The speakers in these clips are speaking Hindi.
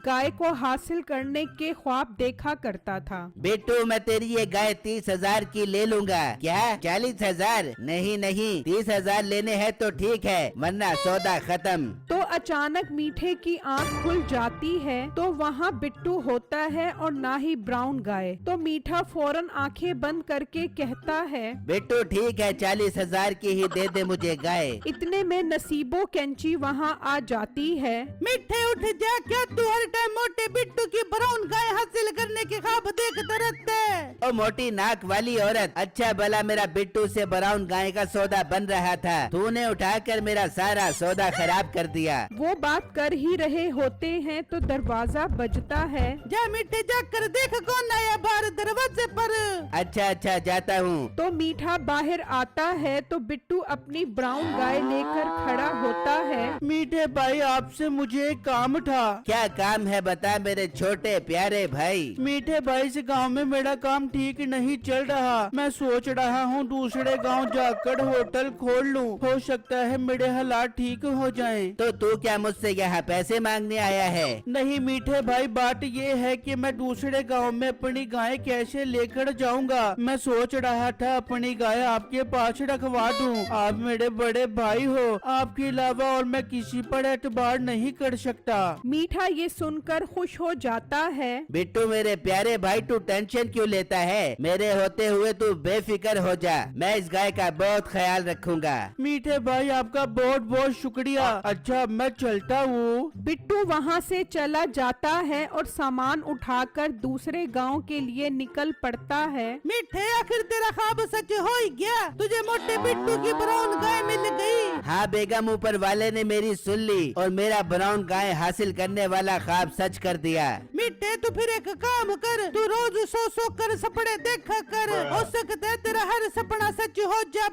गाय को हासिल करने के ख्वाब देखा करता था। बेटू मैं तेरी ये गाय 30,000 की ले लूंगा। क्या 40,000? नहीं नहीं, 30,000 लेने हैं तो ठीक है, वरना सौदा खत्म। तो अचानक मीठे की आंख खुल जाती है तो वहाँ बिट्टू होता है और ना ही ब्राउन गाय। तो मीठा फौरन आंखें बंद करके कहता है, बेटू ठीक है, 40,000 की ही दे दे मुझे गाय। इतने में नसीबो कैंची वहाँ आ जाती है। मीठे उठ जा, क्या तू हर टाइम मोटे बिट्टू की ब्राउन गाय हासिल करने के ख्वाब देखता रहता है? ओ मोटी नाक वाली औरत, अच्छा भला मेरा बिट्टू से ब्राउन गाय का सौदा बन रहा था, तूने उठाकर मेरा सारा सौदा खराब कर दिया। वो बात कर ही रहे होते हैं तो दरवाजा बजता है। जा मीठे जा कर देख कौन आया बाहर दरवाजे पर। अच्छा अच्छा जाता हूँ। तो मीठा बाहर आता है तो बिट्टू अपनी ब्राउन गाय लेकर खड़ा होता है। मीठे भाई आपसे मुझे एक काम था। क्या काम है बता मेरे छोटे प्यारे भाई। मीठे भाई इस गांव में मेरा काम ठीक नहीं चल रहा, मैं सोच रहा हूँ दूसरे गांव जाकर होटल खोल लूँ, हो सकता है मेरे हालात ठीक हो जाएं। तो तू क्या मुझसे यहाँ पैसे मांगने आया है? नहीं मीठे भाई, बात ये है कि मैं दूसरे गांव में अपनी गाय कैसे लेकर जाऊंगा। मैं सोच रहा था अपनी गाय आपके पास रखवा दूं। आप मेरे बड़े भाई हो, आपके अलावा और मैं किसी पर एतबार नहीं कर सकता। मीठा ये सुनकर खुश हो जाता है। बिट्टू मेरे प्यारे भाई, तू टेंशन क्यों लेता है? मेरे होते हुए तू बेफिक्र हो जा, मैं इस गाय का बहुत ख्याल रखूंगा। मीठे भाई आपका बहुत बहुत शुक्रिया। अच्छा मैं चलता हूँ। बिट्टू वहाँ से चला जाता है और सामान उठाकर दूसरे गांव के लिए निकल पड़ता है। मीठे आखिर तेरा ख्वाब सच हो ही गया, तुझे मोटे बिट्टू की ब्राउन गाय मिल गई। हाँ बेगम, ऊपर वाले ने मेरी सुन ली और मेरा ब्राउन गाय हासिल करने वाला ख्वाब सच कर दिया। मीठे तू फिर एक काम कर, तू रोज सो कर सपने देखा कर, हो सकता है तेरा हर सपना सच हो जाए।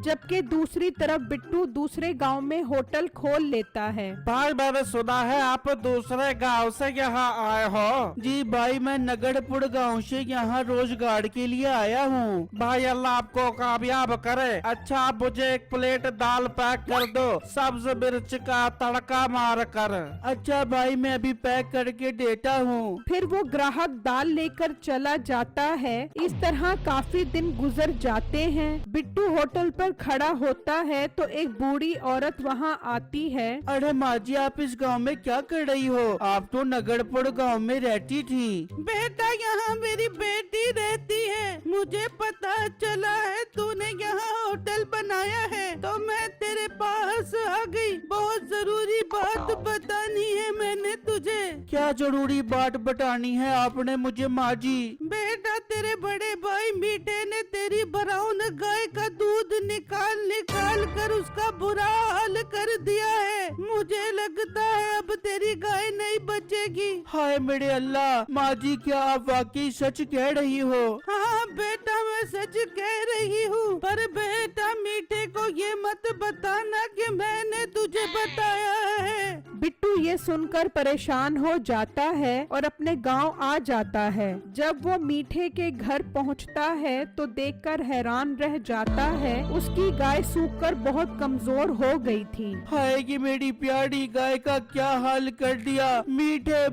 जबकि दूसरी तरफ बिट्टू दूसरे गांव में होटल खोल लेता है। भाई मैंने सुना है आप दूसरे गांव से यहाँ आए हो। जी भाई, मैं नगरपुर गांव से यहाँ रोजगार के लिए आया हूँ। भाई अल्लाह आपको कामयाब करे। अच्छा आप मुझे एक प्लेट दाल पैक कर दो, सब्ज मिर्च का तड़का मार कर। अच्छा भाई मैं अभी पैक करके देता हूँ। फिर वो ग्राहक दाल लेकर चला जाता है। इस तरह काफी दिन गुजर जाते हैं। बिट्टू होटल पर खड़ा होता है तो एक बूढ़ी औरत वहाँ आती है। अरे माँ जी, आप इस गांव में क्या कर रही हो? आप तो नगरपुर गांव में रहती थी। बेटा यहाँ मेरी बेटी रहती है, मुझे पता चला है तूने यहाँ होटल बनाया है तो मैं तेरे पास आ गई। बहुत जरूरी बात बतानी है मैंने तुझे। क्या जरूरी बात बतानी है आपने मुझे माँ जी? बेटा तेरे बड़े भाई मीठे ने तेरी ब्राउन गाय का दूध निकाल निकाल कर उसका बुरा हाल कर दिया है। मुझे लगता है अब तेरी गाय नहीं बचेगी। हाय मेरे अल्लाह, माँ जी क्या आप वाकई सच कह रही हो? हाँ बेटा मैं सच कह रही हूँ, पर बेटा मीठे को ये मत बताना कि मैंने तुझे बताया है। बिट्टू ये सुनकर परेशान हो जाता है और अपने गांव आ जाता है। जब वो मीठे के घर पहुंचता है तो देखकर हैरान रह जाता है। उसकी गाय सूखकर बहुत कमजोर हो गई थी। हाय कि मेरी प्यारी गाय का क्या हाल कर दिया। मीठे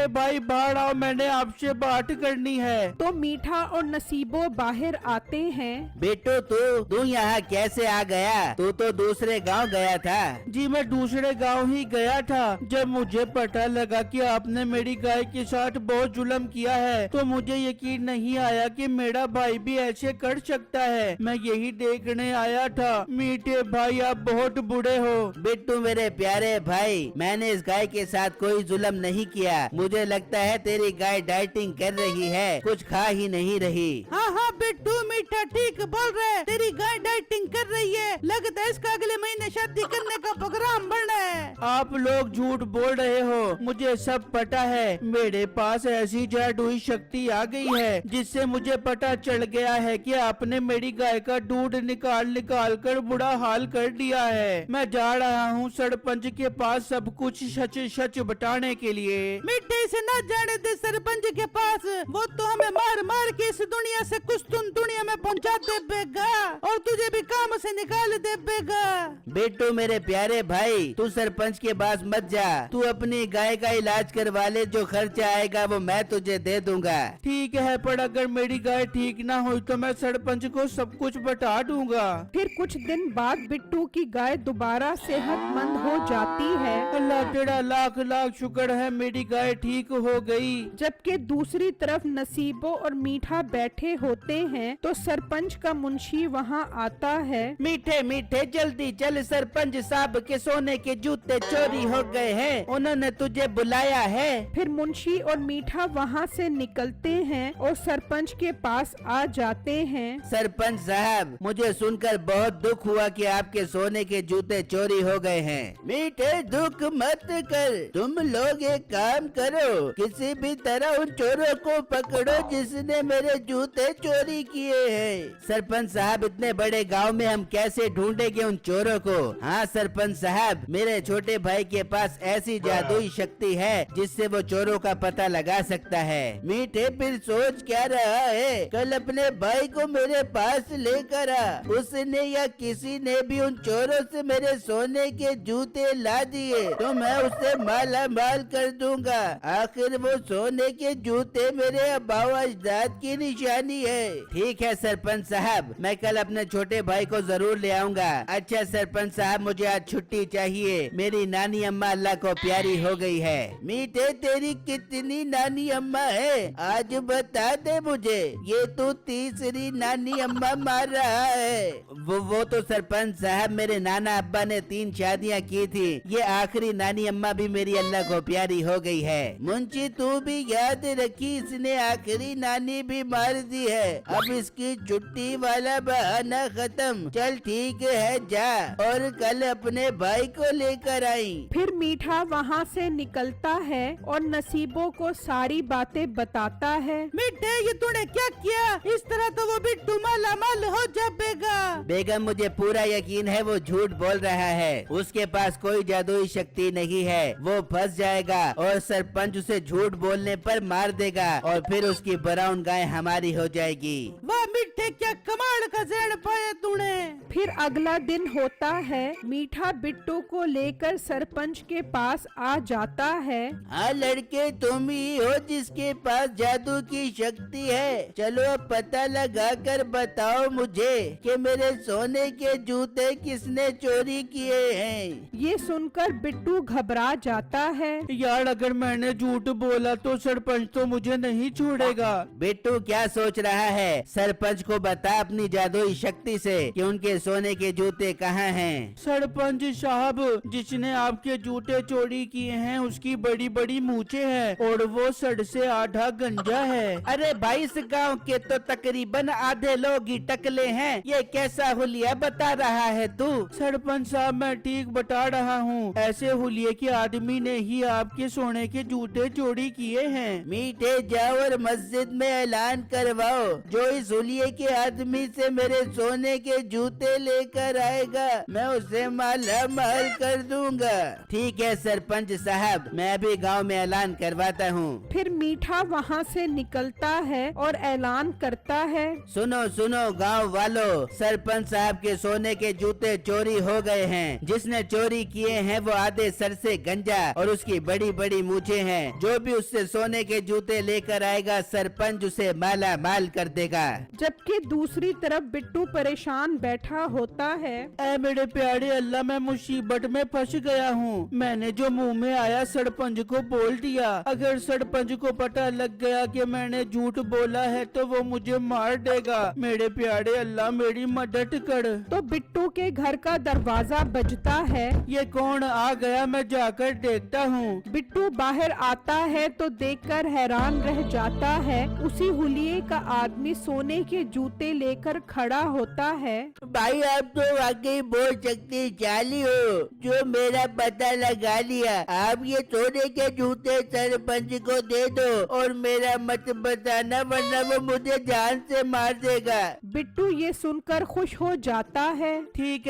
भाई बाहर आओ, मैंने आपसे बात करनी है। तो मीठा और नसीबो बाहर आते हैं। बेटू तू यहाँ कैसे आ गया? तू तो दूसरे गांव गया था। जी मैं दूसरे गांव ही गया था। जब मुझे पता लगा कि आपने मेरी गाय के साथ बहुत जुल्म किया है तो मुझे यकीन नहीं आया कि मेरा भाई भी ऐसे कर सकता है। मैं यही देखने आया था। मीठे भाई आप बहुत बुरे हो। बिट्टू मेरे प्यारे भाई, मैंने इस गाय के साथ कोई जुल्म नहीं किया। मुझे लगता है तेरी गाय डाइटिंग कर रही है, कुछ खा ही नहीं रही। हाँ हाँ बिट्टू मीठा ठीक बोल रहे, तेरी गाय डाइटिंग कर रही है। लगता है इसका अगले महीने शादी करने का प्रोग्राम बन रहा है। आप लोग झूठ बोल रहे हो, मुझे सब पता है। मेरे पास ऐसी जादुई शक्ति आ गई है जिससे मुझे पता चल गया है कि आपने मेरी गाय का दूध निकाल निकाल कर बुरा हाल कर दिया है। मैं जा रहा हूँ सरपंच के पास सब कुछ सच सच बताने के लिए। मिट्टी इसे ना जाने दे सरपंच के पास, वो तो हमें मार मार के इस दुनिया से कुछ तुम दुनिया में पहुंचा देगा और तुझे भी काम से निकाल देगा। बेटू मेरे प्यारे भाई, तू सरपंच के पास मत जा, तू अपनी गाय का इलाज करवा ले, जो खर्चा आएगा वो मैं तुझे दे दूंगा। ठीक है, पर अगर मेरी गाय ठीक ना हुई तो मैं सरपंच को सब कुछ बता दूंगा। फिर कुछ दिन बाद बिट्टू की गाय दोबारा सेहतमंद हो जाती है। अल्लाह तेरा लाख लाख शुक्र है, मेरी गाय ठीक हो गई। जबकि दूसरी तरफ नसीबो और मीठा बैठे होते हैं तो सरपंच का मुंशी वहाँ आता है। मीठे मीठे जल्दी चल, सरपंच साहब के सोने के जूते चोरी हो गए हैं, उन्होंने तुझे बुलाया है। फिर मुंशी और मीठा वहाँ से निकलते हैं और सरपंच के पास आ जाते हैं। सरपंच साहब, मुझे सुनकर बहुत दुख हुआ कि आपके सोने के जूते चोरी हो गए हैं। मीठे दुख मत कर, तुम लोग एक काम करो, किसी भी तरह उन चोरों को पकड़ो जिसने मेरे जूते चोरी किए हैं। सरपंच साहब, इतने बड़े गांव में हम कैसे ढूंढेंगे उन चोरों को? हाँ सरपंच साहब, मेरे छोटे भाई के पास ऐसी जादुई शक्ति है जिससे वो चोरों का पता लगा सकता है। मीठे फिर सोच क्या रहा है? कल अपने भाई को मेरे पास लेकर आ, उसने या किसी ने भी उन चोरों से मेरे सोने के जूते ला दिए तो मैं उसे माला माल कर दूंगा। आखिर वो सोने के जूते मेरे अब्बा अजदाद की निशानी है। ठीक है सरपंच साहब, मैं कल अपने छोटे भाई को जरूर ले आऊंगा। अच्छा सरपंच साहब, मुझे आज छुट्टी चाहिए, मेरी नानी अम्मा अल्लाह को प्यारी हो गई है। मीठे तेरी कितनी नानी अम्मा है? आज बता दे मुझे, ये तो तीसरी नानी अम्मा मार रहा है। वो तो सरपंच साहब, मेरे नाना अब्बा ने 3 शादियाँ की थी, ये आखिरी नानी अम्मा भी मेरी अल्लाह को प्यारी हो गई है। मुंशी तू भी याद रखी, इसने आखिरी नानी भी मार दी है। अब इसकी छुट्टी वाला बहाना खत्म। चल ठीक है, जा और कल अपने भाई को लेकर आई। फिर मीठा वहाँ से निकलता है और नसीबो को सारी बातें बताता है। मीठे, ये तूने क्या किया? इस तरह तो वो भी मालामाल हो जाएगा। बेगम, मुझे पूरा यकीन है वो झूठ बोल रहा है, उसके पास कोई जादुई शक्ति नहीं है। वो फंस जाएगा और सरपंच उसे झूठ बोलने पर मार देगा और फिर उसकी ब्राउन गाय हमारी हो जाएगी। वाह मीठे, क्या कमाल का ज़हन पाया तूने। फिर अगला दिन होता है। मीठा बिट्टू को लेकर सरपंच के पास आ जाता है। हाँ लड़के, तुम ही हो जिसके पास जादू की शक्ति है। चलो अब पता लगा कर बताओ मुझे कि मेरे सोने के जूते किसने चोरी किए हैं। ये सुनकर बिट्टू घबरा जाता है। यार, अगर मैंने झूठ बोला तो सरपंच तो मुझे नहीं छोड़ेगा। बिट्टू क्या सोच रहा है? सरपंच को बता अपनी जादुई शक्ति से कि उनके सोने के जूते कहाँ हैं। सरपंच साहब, जिसने आपके जूते चोरी किए हैं उसकी बड़ी बड़ी मूछें हैं और वो सड़ से आधा गंजा है। अरे भाई, इस गांव के तो तकरीबन आधे लोग ही टकले हैं, ये कैसा हुलिया बता रहा है तू? सरपंच साहब, मैं ठीक बता रहा हूँ, ऐसे हुलिये के आदमी ने ही आपके सोने के जूते चोरी किए हैं। मीठे, जाओ और मस्जिद में ऐलान करवाओ, जो इस हुलिये के आदमी से मेरे सोने के जूते लेकर आएगा मैं उसे माला माल कर दूंगा। ठीक है सरपंच साहब, मैं अभी गांव में ऐलान करवाता हूँ। फिर मीठा वहाँ से निकलता है और ऐलान करता है। सुनो सुनो गांव वालों, सरपंच साहब के सोने के जूते चोरी हो गए हैं। जिसने चोरी किए हैं वो आधे सर से गंजा और उसकी बड़ी बड़ी मूछें हैं। जो भी उससे सोने के जूते लेकर आएगा सरपंच उसे माला माल कर देगा। जबकि दूसरी तरफ बिट्टू परेशान बैठा होता है। ऐ मेरे प्यारे अल्लाह, मैं मुसीबत में फंस गया हूँ। मैंने जो मुंह में आया सरपंच को बोल दिया। अगर सरपंच को पता लग गया कि मैंने झूठ बोला है तो वो मुझे मार देगा। मेरे प्यारे अल्लाह, मेरी मदद कर। तो बिट्टू के घर का दरवाजा बजता है। ये कौन आ गया? मैं जाकर देखता हूँ। बिट्टू बाहर आता है तो देखकर हैरान रह जाता है। उसी हुलिये का आदमी सोने के जूते लेकर खड़ा होता है। भाई आप तो वाकई बहुत शक्तिशाली हो, जो मेरा पता लगा लिया। आप ये सोने के जूते सरपंच को दे दो और मेरा मत बताना, वरना वो मुझे जान से मार देगा। बिट्टू ये सुनकर खुश हो जाता है। ठीक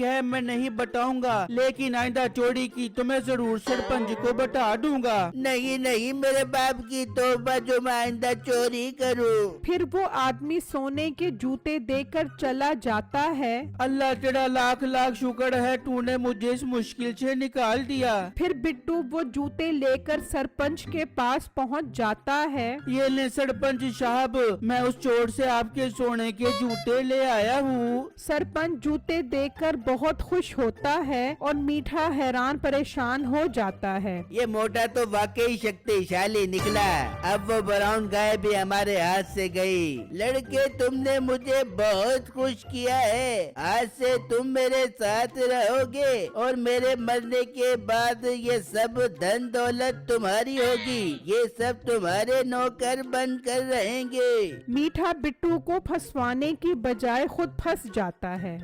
है, मैं नहीं बताऊंगा, लेकिन आइंदा चोरी की तो मैं जरूर सरपंच को बता दूंगा। नहीं नहीं मेरे बाप की तौबा, जो मैं आइंदा चोरी करूं। फिर वो आदमी सोने के जूते देकर चला जाता है। अल्लाह तेरा लाख लाख शुक्र है, तूने मुझे इस मुश्किल से निकाल दिया। फिर बिट्टू वो जूते लेकर सरपंच के पास पहुंच जाता है। ये ले सरपंच साहब, मैं उस चोर से आपके सोने के जूते ले आया हूँ। सरपंच जूते देखकर बहुत खुश होता है और मीठा हैरान परेशान हो जाता है। ये मोटा तो वाकई शक्तिशाली निकला। अब वो ब्राउन गाय भी हमारे हाथ से गई। लड़के तुमने मुझे बहुत खुश किया है। आज से तुम मेरे साथ रहोगे और मेरे मरने के बाद ये सब धन दौलत तुम्हारी होगी। ये सब तुम्हारे नौकर बनकर रहेंगे। मीठा बिट्टू को फंसवाने की बजाय खुद फंस जाता है।